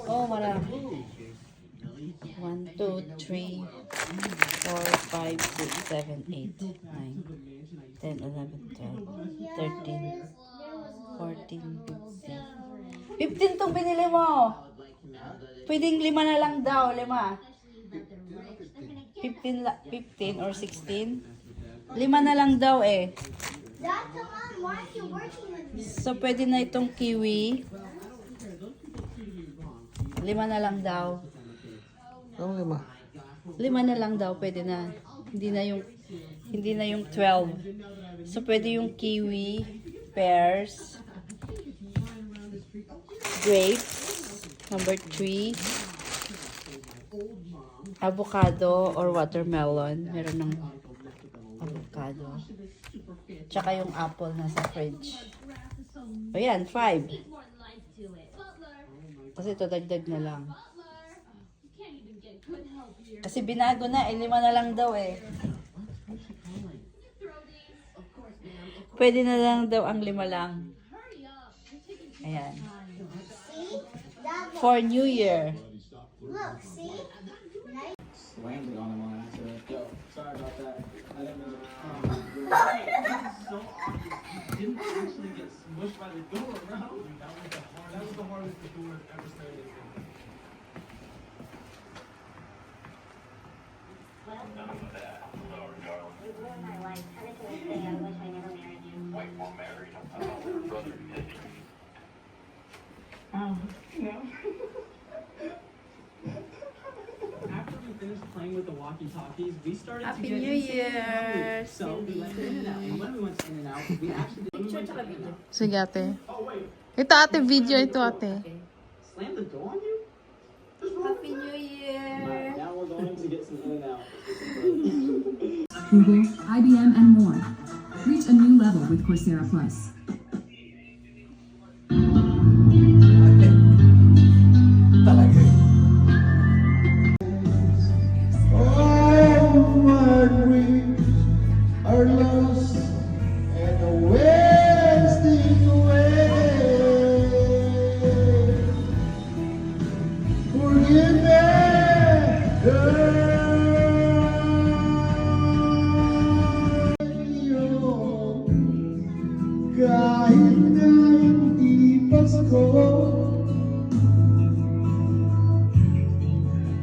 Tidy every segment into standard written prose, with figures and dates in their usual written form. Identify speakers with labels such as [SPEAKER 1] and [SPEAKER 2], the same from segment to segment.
[SPEAKER 1] Oh, marami. 1, 2, 3, 4, 5, 6, 7, 8, 9, 10, 11, 12, 13, 14, 15. 15 tong binili mo. Pwedeng 5 na lang daw, 5. 15 or 16. 5 na lang daw eh.
[SPEAKER 2] Dad, come on, why aren't you working with me?
[SPEAKER 1] So, pwede na itong kiwi. 5 na lang daw.
[SPEAKER 3] Anong 5?
[SPEAKER 1] 5 na lang daw, pwede na. Hindi na yung 12. So, pwede yung kiwi, pears, grapes, number 3, avocado or watermelon. Meron ng avocado. Tsaka yung apple nasa fridge. Ayan, 5. Kasi ito, dagdag na lang. Kasi binago na, 5 na lang daw eh. Pwede na lang daw ang 5 lang. Ayan.
[SPEAKER 2] See? Dad,
[SPEAKER 1] For New Year.
[SPEAKER 2] look, see? Nice.
[SPEAKER 4] Landed on him on accident. Yo, sorry about that. I didn't mean to. So awkward. Didn't actually get smushed by the door, bro. That was the hardest the door ever started. After we finished playing with the walkie-talkies, we started
[SPEAKER 1] Happy
[SPEAKER 4] to get
[SPEAKER 1] New
[SPEAKER 4] insane
[SPEAKER 1] Year,
[SPEAKER 4] hungry. So we
[SPEAKER 1] Cindy.
[SPEAKER 4] went to In-N-Out, and when we went to In-N-Out, we actually did.
[SPEAKER 5] Sige ate.
[SPEAKER 4] Oh wait,
[SPEAKER 5] Ito ate, video ito ate.
[SPEAKER 4] slam the door on you?
[SPEAKER 1] Happy New Year!
[SPEAKER 4] Alright, now we're going to get some In-N-Out.
[SPEAKER 6] Google, IBM, and more. Reach a new level with Coursera Plus.
[SPEAKER 3] Are lost and wasting away. Forgive me, girl. Kahit na hindi Pasko,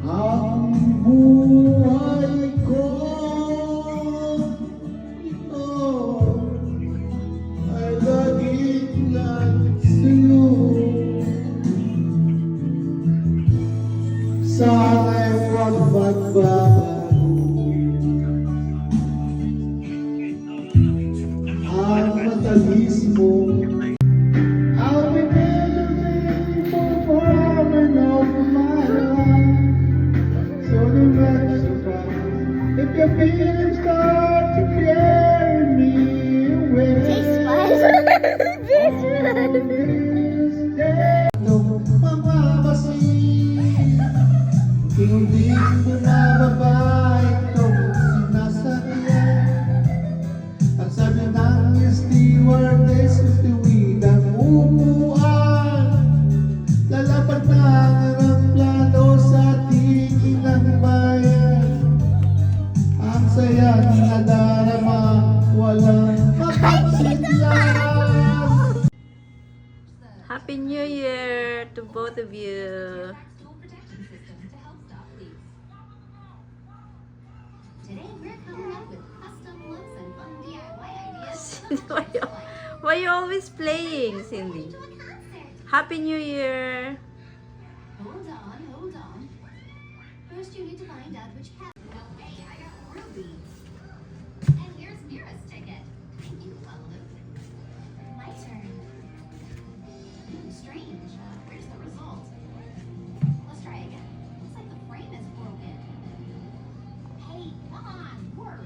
[SPEAKER 3] ang buhay ko ay laging nagsiyo. Sana'y huwag magbabago ang matamis mo. I'll be there forever and all of my life. So the rest of us, if your feelings start to carry me away.
[SPEAKER 2] Taste buds. Taste buds.
[SPEAKER 3] Nung mamamasin, hindi ko na babae itong sinasabihan. Ang sabi ng stewardess, tuwid ang upuan. Lalapad na ang aeroplano sa tingin ng bayan. Ang saya na darama, walang mapagsiglas.
[SPEAKER 1] Happy New Year to both of you.
[SPEAKER 7] Today we're coming up with custom looks and fun DIY ideas.
[SPEAKER 1] Why you always playing, Cindy?
[SPEAKER 7] To a concert.
[SPEAKER 1] Happy New Year!
[SPEAKER 7] Hold on, hold on. First you need to find out which cat. Hey, I got Ruby. And here's Mira's ticket. Thank you, Lola. My turn. Strange. Where's the result? Let's try again. Looks like the frame is broken. Hey, come on, work.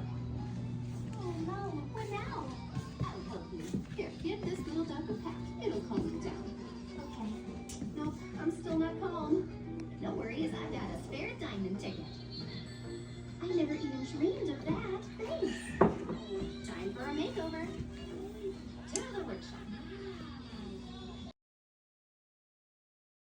[SPEAKER 7] Oh no, what now? I'll help you. Here, give this little duck a pat. It'll calm you down. Okay. Nope, I'm still not calm. No worries, I've got a spare diamond ticket. I never even dreamed of that. Thanks. Time for a makeover.